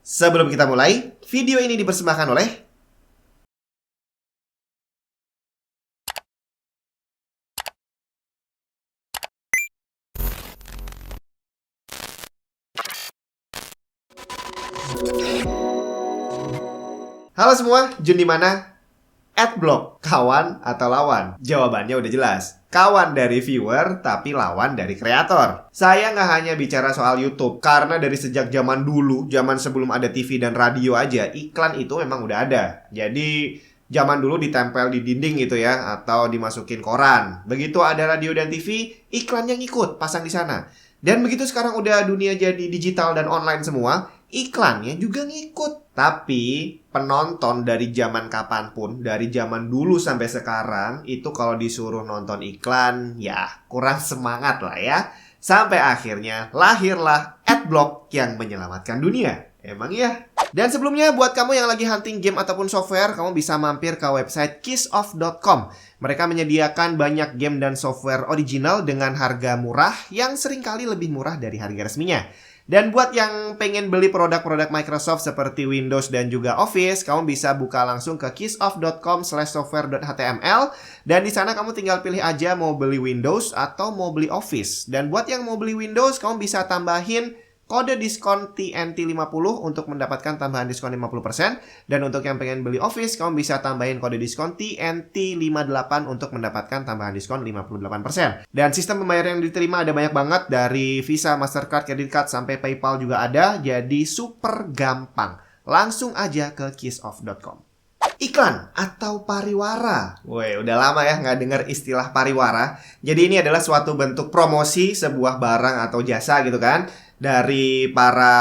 Sebelum kita mulai, video ini dipersembahkan oleh Halo semua, Jun di mana? Adblock, kawan atau lawan? Jawabannya udah jelas. Kawan dari viewer, tapi lawan dari kreator. Saya nggak hanya bicara soal YouTube, karena dari sejak zaman dulu, zaman sebelum ada TV dan radio aja, iklan itu memang udah ada. Jadi, zaman dulu ditempel di dinding gitu ya, atau dimasukin koran. Begitu ada radio dan TV, iklannya ngikut, pasang di sana. Dan begitu sekarang udah dunia jadi digital dan online semua, iklannya juga ngikut. Tapi penonton dari zaman kapanpun, dari zaman dulu sampai sekarang, itu kalau disuruh nonton iklan, ya kurang semangat lah ya. Sampai akhirnya lahirlah Adblock yang menyelamatkan dunia. Emang ya? Dan sebelumnya buat kamu yang lagi hunting game ataupun software, kamu bisa mampir ke website kissoff.com. Mereka menyediakan banyak game dan software original dengan harga murah yang seringkali lebih murah dari harga resminya. Dan buat yang pengen beli produk-produk Microsoft seperti Windows dan juga Office, kamu bisa buka langsung ke kissoff.com/software.html dan di sana kamu tinggal pilih aja mau beli Windows atau mau beli Office. Dan buat yang mau beli Windows, kamu bisa tambahin kode diskon TNT50 untuk mendapatkan tambahan diskon 50%. Dan untuk yang pengen beli Office, kamu bisa tambahin kode diskon TNT58 untuk mendapatkan tambahan diskon 58%. Dan sistem pembayaran yang diterima ada banyak banget, dari Visa, Mastercard, Credit Card, sampai PayPal juga ada. Jadi super gampang. Langsung aja ke kissoff.com. Iklan atau pariwara. Woi, udah lama ya nggak dengar istilah pariwara. Jadi ini adalah suatu bentuk promosi sebuah barang atau jasa gitu kan, dari para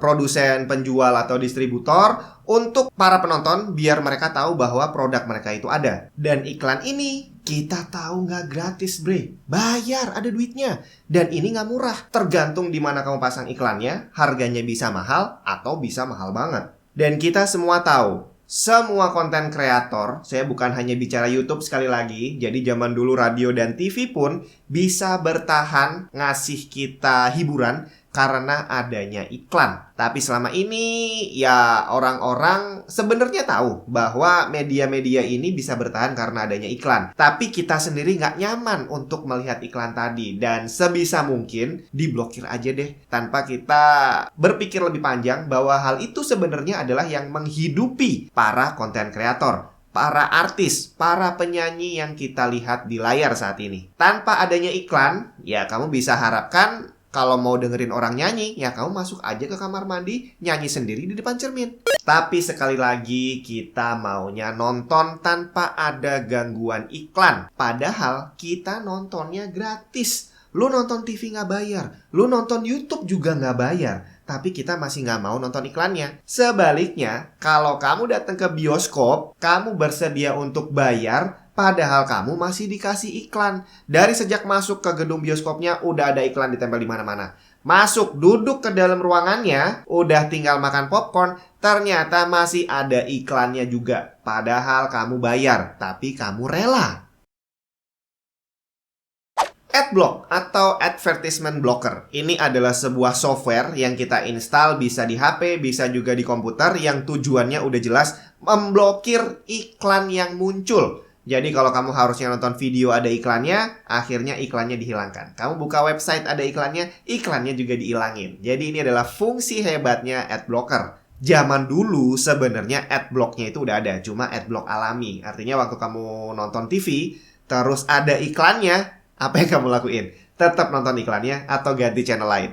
produsen, penjual, atau distributor untuk para penonton biar mereka tahu bahwa produk mereka itu ada. Dan iklan ini kita tahu nggak gratis, bre. Bayar, ada duitnya. Dan ini nggak murah. Tergantung di mana kamu pasang iklannya, harganya bisa mahal atau bisa mahal banget. Dan kita semua tahu, semua konten kreator, saya bukan hanya bicara YouTube sekali lagi, jadi zaman dulu radio dan TV pun bisa bertahan ngasih kita hiburan karena adanya iklan. Tapi selama ini ya orang-orang sebenarnya tahu bahwa media-media ini bisa bertahan karena adanya iklan. Tapi kita sendiri nggak nyaman untuk melihat iklan tadi. Dan sebisa mungkin diblokir aja deh, tanpa kita berpikir lebih panjang bahwa hal itu sebenarnya adalah yang menghidupi para konten kreator, para artis, para penyanyi yang kita lihat di layar saat ini. Tanpa adanya iklan, ya kamu bisa harapkan kalau mau dengerin orang nyanyi, ya kamu masuk aja ke kamar mandi, nyanyi sendiri di depan cermin. Tapi sekali lagi, kita maunya nonton tanpa ada gangguan iklan. Padahal kita nontonnya gratis. Lu nonton TV nggak bayar, lu nonton YouTube juga nggak bayar. Tapi kita masih nggak mau nonton iklannya. Sebaliknya, kalau kamu datang ke bioskop, kamu bersedia untuk bayar, padahal kamu masih dikasih iklan. Dari sejak masuk ke gedung bioskopnya udah ada iklan ditempel di mana-mana. Masuk, duduk ke dalam ruangannya, udah tinggal makan popcorn, ternyata masih ada iklannya juga. Padahal kamu bayar, tapi kamu rela. Adblock atau Advertisement Blocker. Ini adalah sebuah software yang kita install, bisa di HP, bisa juga di komputer, yang tujuannya udah jelas memblokir iklan yang muncul. Jadi kalau kamu harusnya nonton video ada iklannya, akhirnya iklannya dihilangkan. Kamu buka website ada iklannya juga dihilangin. Jadi ini adalah fungsi hebatnya Adblocker. Zaman dulu sebenarnya Adblocknya itu udah ada, cuma Adblock alami. Artinya waktu kamu nonton TV, terus ada iklannya, apa yang kamu lakuin? Tetap nonton iklannya atau ganti channel lain?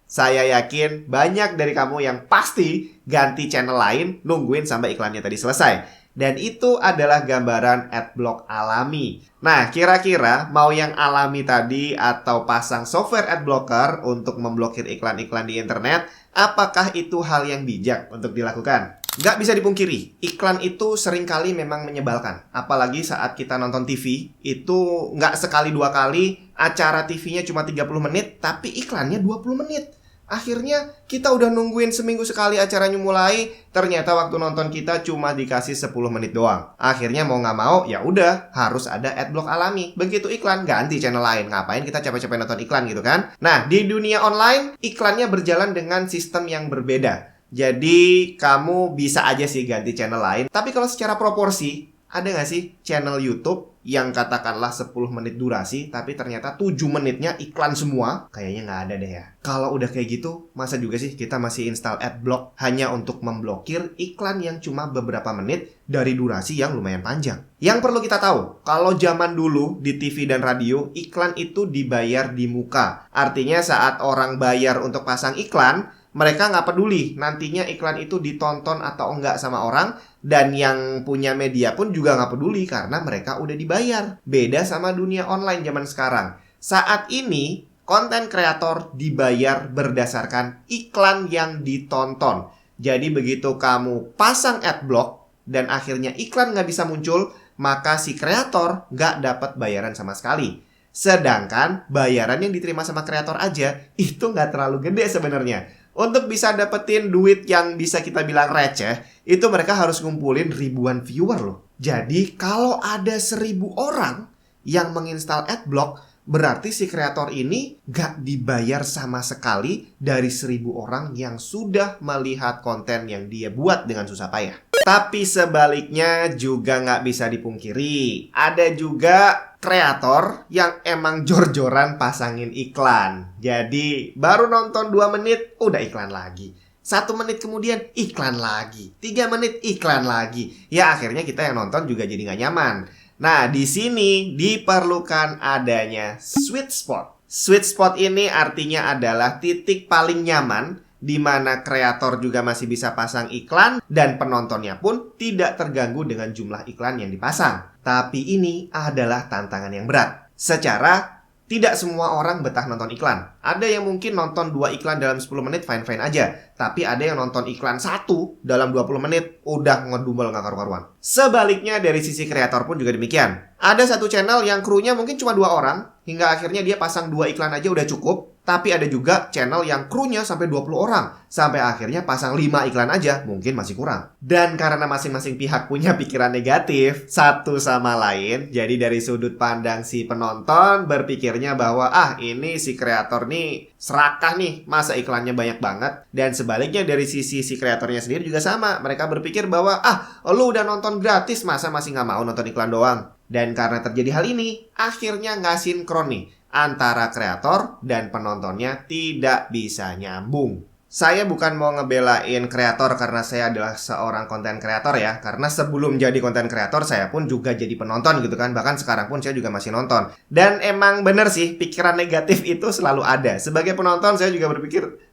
Saya yakin banyak dari kamu yang pasti ganti channel lain, nungguin sampai iklannya tadi selesai. Dan itu adalah gambaran Adblock alami. Nah, kira-kira mau yang alami tadi atau pasang software Adblocker untuk memblokir iklan-iklan di internet, apakah itu hal yang bijak untuk dilakukan? Nggak bisa dipungkiri, iklan itu seringkali memang menyebalkan. Apalagi saat kita nonton TV, itu nggak sekali dua kali, acara TV-nya cuma 30 menit, tapi iklannya 20 menit. Akhirnya kita udah nungguin seminggu sekali acaranya mulai, ternyata waktu nonton kita cuma dikasih 10 menit doang. Akhirnya mau nggak mau, ya udah harus ada Adblock alami. Begitu iklan, ganti channel lain. Ngapain kita capek-capek nonton iklan gitu kan? Nah, di dunia online, iklannya berjalan dengan sistem yang berbeda. Jadi kamu bisa aja sih ganti channel lain. Tapi kalau secara proporsi, ada nggak sih channel YouTube yang katakanlah 10 menit durasi, tapi ternyata 7 menitnya iklan semua? Kayaknya nggak ada deh ya. Kalau udah kayak gitu, masa juga sih kita masih install adblock hanya untuk memblokir iklan yang cuma beberapa menit dari durasi yang lumayan panjang? Yang perlu kita tahu, kalau zaman dulu di TV dan radio, iklan itu dibayar di muka. Artinya saat orang bayar untuk pasang iklan, mereka nggak peduli nantinya iklan itu ditonton atau enggak sama orang. Dan yang punya media pun juga nggak peduli karena mereka udah dibayar. Beda sama dunia online zaman sekarang. Saat ini, konten kreator dibayar berdasarkan iklan yang ditonton. Jadi begitu kamu pasang adblock dan akhirnya iklan nggak bisa muncul, maka si kreator nggak dapat bayaran sama sekali. Sedangkan bayaran yang diterima sama kreator aja itu nggak terlalu gede sebenarnya. Untuk bisa dapetin duit yang bisa kita bilang receh, itu mereka harus ngumpulin ribuan viewer loh. Jadi kalau ada 1.000 orang yang menginstal adblock, berarti si kreator ini gak dibayar sama sekali dari 1.000 orang yang sudah melihat konten yang dia buat dengan susah payah. Tapi sebaliknya juga nggak bisa dipungkiri, ada juga kreator yang emang jor-joran pasangin iklan. Jadi baru nonton 2 menit udah iklan lagi. 1 menit kemudian iklan lagi. 3 menit iklan lagi. Ya akhirnya kita yang nonton juga jadi nggak nyaman. Nah di sini diperlukan adanya sweet spot. Sweet spot ini artinya adalah titik paling nyaman di mana kreator juga masih bisa pasang iklan dan penontonnya pun tidak terganggu dengan jumlah iklan yang dipasang. Tapi ini adalah tantangan yang berat. Secara tidak semua orang betah nonton iklan. Ada yang mungkin nonton 2 iklan dalam 10 menit fine-fine aja. Tapi ada yang nonton iklan 1 dalam 20 menit udah ngedumel gak karu-karuan. Sebaliknya dari sisi kreator pun juga demikian. Ada satu channel yang krunya mungkin cuma 2 orang, hingga akhirnya dia pasang 2 iklan aja udah cukup. Tapi ada juga channel yang krunya sampai 20 orang. Sampai akhirnya pasang 5 iklan aja, mungkin masih kurang. Dan karena masing-masing pihak punya pikiran negatif satu sama lain, jadi dari sudut pandang si penonton berpikirnya bahwa ini si kreator nih serakah nih, masa iklannya banyak banget. Dan sebaliknya dari sisi si kreatornya sendiri juga sama. Mereka berpikir bahwa lu udah nonton gratis, masa masih nggak mau nonton iklan doang. Dan karena terjadi hal ini, akhirnya nggak sinkron nih antara kreator dan penontonnya, tidak bisa nyambung. Saya bukan mau ngebelain kreator karena saya adalah seorang konten kreator ya. Karena sebelum jadi konten kreator saya pun juga jadi penonton gitu kan. Bahkan sekarang pun saya juga masih nonton. Dan emang bener sih, pikiran negatif itu selalu ada. Sebagai penonton saya juga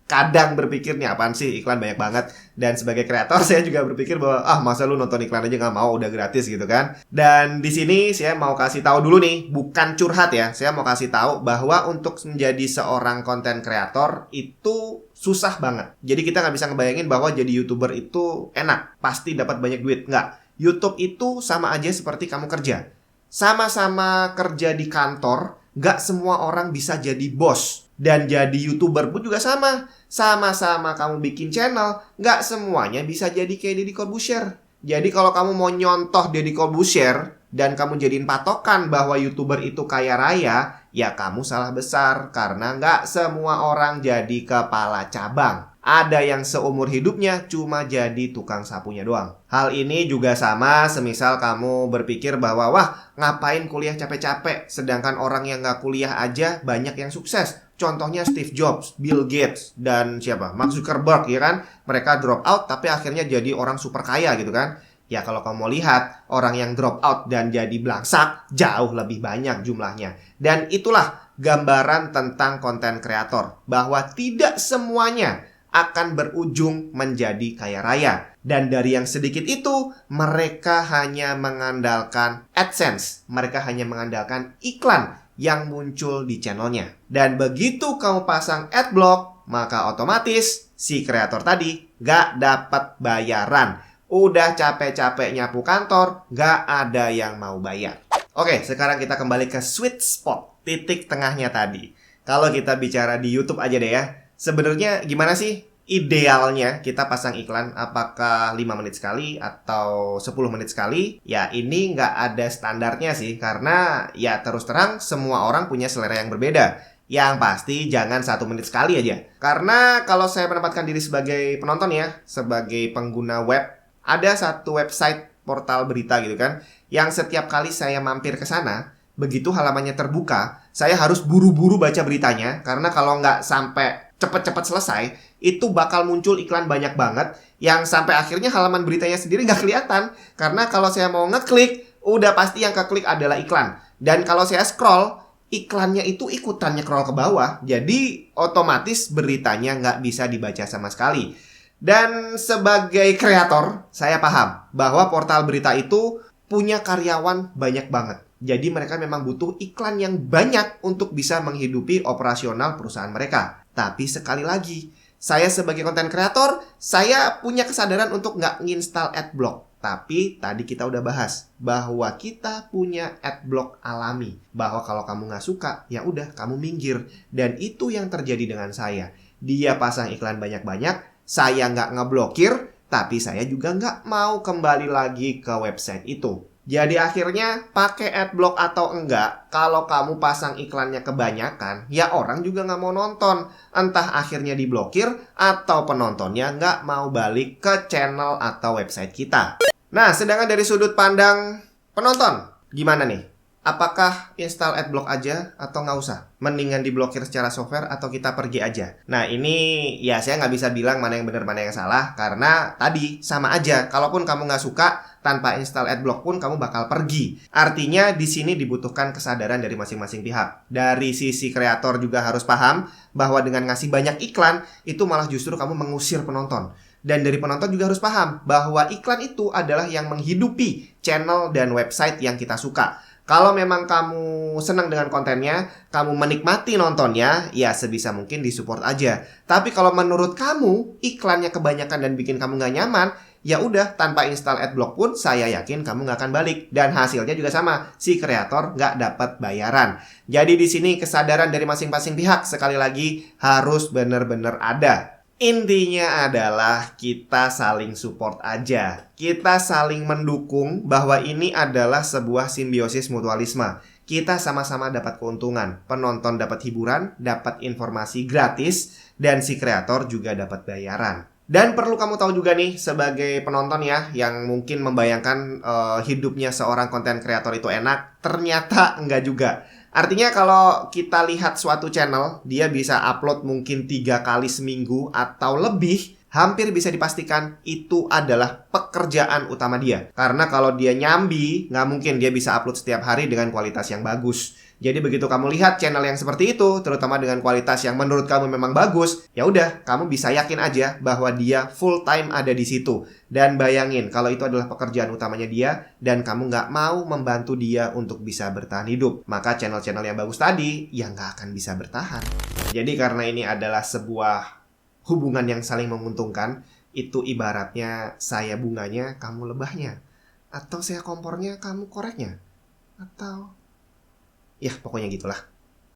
kadang berpikir nih apaan sih iklan banyak banget. Dan sebagai kreator saya juga berpikir bahwa masa lu nonton iklan aja nggak mau, udah gratis gitu kan. Dan di sini saya mau kasih tahu dulu nih, bukan curhat ya. Saya mau kasih tahu bahwa untuk menjadi seorang konten kreator itu susah banget. Jadi kita nggak bisa ngebayangin bahwa jadi YouTuber itu enak, pasti dapat banyak duit. Nggak. YouTube itu sama aja seperti kamu kerja. Sama-sama kerja di kantor, nggak semua orang bisa jadi bos. Dan jadi YouTuber pun juga sama. Sama-sama kamu bikin channel, nggak semuanya bisa jadi kayak Deddy Corbuzier. Jadi kalau kamu mau nyontoh Deddy Corbuzier dan kamu jadiin patokan bahwa YouTuber itu kaya raya, ya kamu salah besar. Karena nggak semua orang jadi kepala cabang. Ada yang seumur hidupnya cuma jadi tukang sapunya doang. Hal ini juga sama semisal kamu berpikir bahwa ngapain kuliah capek-capek, sedangkan orang yang nggak kuliah aja banyak yang sukses. Contohnya Steve Jobs, Bill Gates, dan Mark Zuckerberg ya kan. Mereka drop out tapi akhirnya jadi orang super kaya gitu kan. Ya kalau kamu mau lihat, orang yang drop out dan jadi belangsak jauh lebih banyak jumlahnya. Dan itulah gambaran tentang konten kreator, bahwa tidak semuanya akan berujung menjadi kaya raya. Dan dari yang sedikit itu, mereka hanya mengandalkan AdSense. Mereka hanya mengandalkan iklan yang muncul di channelnya. Dan begitu kamu pasang adblock, maka otomatis si kreator tadi gak dapat bayaran. Udah capek-capek nyapu kantor, gak ada yang mau bayar. Oke, sekarang kita kembali ke sweet spot, titik tengahnya tadi. Kalau kita bicara di YouTube aja deh ya. Sebenarnya gimana sih idealnya kita pasang iklan? Apakah 5 menit sekali atau 10 menit sekali? Ya ini nggak ada standarnya sih. Karena ya terus terang semua orang punya selera yang berbeda. Yang pasti jangan 1 menit sekali aja. Karena kalau saya menempatkan diri sebagai penonton ya, sebagai pengguna web, ada satu website portal berita gitu kan, yang setiap kali saya mampir ke sana, begitu halamannya terbuka, saya harus buru-buru baca beritanya, karena kalau nggak sampai cepet-cepet selesai, itu bakal muncul iklan banyak banget, yang sampai akhirnya halaman beritanya sendiri nggak kelihatan. Karena kalau saya mau ngeklik, udah pasti yang keklik adalah iklan. Dan kalau saya scroll, iklannya itu ikutan nge-scroll ke bawah. Jadi otomatis beritanya nggak bisa dibaca sama sekali. Dan sebagai kreator, saya paham bahwa portal berita itu punya karyawan banyak banget. Jadi mereka memang butuh iklan yang banyak untuk bisa menghidupi operasional perusahaan mereka. Tapi sekali lagi, saya sebagai konten kreator, saya punya kesadaran untuk nggak nginstal adblock. Tapi tadi kita udah bahas bahwa kita punya adblock alami. Bahwa kalau kamu nggak suka, ya udah kamu minggir. Dan itu yang terjadi dengan saya. Dia pasang iklan banyak-banyak, saya nggak ngeblokir, tapi saya juga nggak mau kembali lagi ke website itu. Jadi akhirnya pakai adblock atau enggak, kalau kamu pasang iklannya kebanyakan, ya orang juga nggak mau nonton. Entah akhirnya diblokir atau penontonnya nggak mau balik ke channel atau website kita. Nah, sedangkan dari sudut pandang penonton, gimana nih? Apakah install adblock aja atau nggak usah? Mendingan diblokir secara software atau kita pergi aja? Nah, ini ya saya nggak bisa bilang mana yang benar mana yang salah, karena tadi sama aja. Kalaupun kamu nggak suka, tanpa install adblock pun kamu bakal pergi. Artinya di sini dibutuhkan kesadaran dari masing-masing pihak. Dari sisi kreator juga harus paham bahwa dengan ngasih banyak iklan, itu malah justru kamu mengusir penonton. Dan dari penonton juga harus paham bahwa iklan itu adalah yang menghidupi channel dan website yang kita suka. Kalau memang kamu senang dengan kontennya, kamu menikmati nontonnya, ya sebisa mungkin disupport aja. Tapi kalau menurut kamu iklannya kebanyakan dan bikin kamu nggak nyaman, ya udah tanpa install adblock pun saya yakin kamu nggak akan balik. Dan hasilnya juga sama, si kreator nggak dapat bayaran. Jadi di sini kesadaran dari masing-masing pihak sekali lagi harus benar-benar ada. Intinya adalah kita saling support aja. Kita saling mendukung bahwa ini adalah sebuah simbiosis mutualisme. Kita sama-sama dapat keuntungan. Penonton dapat hiburan, dapat informasi gratis, dan si kreator juga dapat bayaran. Dan perlu kamu tahu juga nih sebagai penonton ya, yang mungkin membayangkan hidupnya seorang konten kreator itu enak, ternyata enggak juga. Artinya kalau kita lihat suatu channel, dia bisa upload mungkin 3 kali seminggu atau lebih, hampir bisa dipastikan itu adalah pekerjaan utama dia. Karena kalau dia nyambi, nggak mungkin dia bisa upload setiap hari dengan kualitas yang bagus. Jadi begitu kamu lihat channel yang seperti itu, terutama dengan kualitas yang menurut kamu memang bagus, ya udah, kamu bisa yakin aja bahwa dia full time ada di situ. Dan bayangin kalau itu adalah pekerjaan utamanya dia dan kamu nggak mau membantu dia untuk bisa bertahan hidup, maka channel-channel yang bagus tadi ya nggak akan bisa bertahan. Jadi karena ini adalah sebuah hubungan yang saling menguntungkan, itu ibaratnya saya bunganya, kamu lebahnya. Atau saya kompornya, kamu koreknya. Atau ya pokoknya gitulah.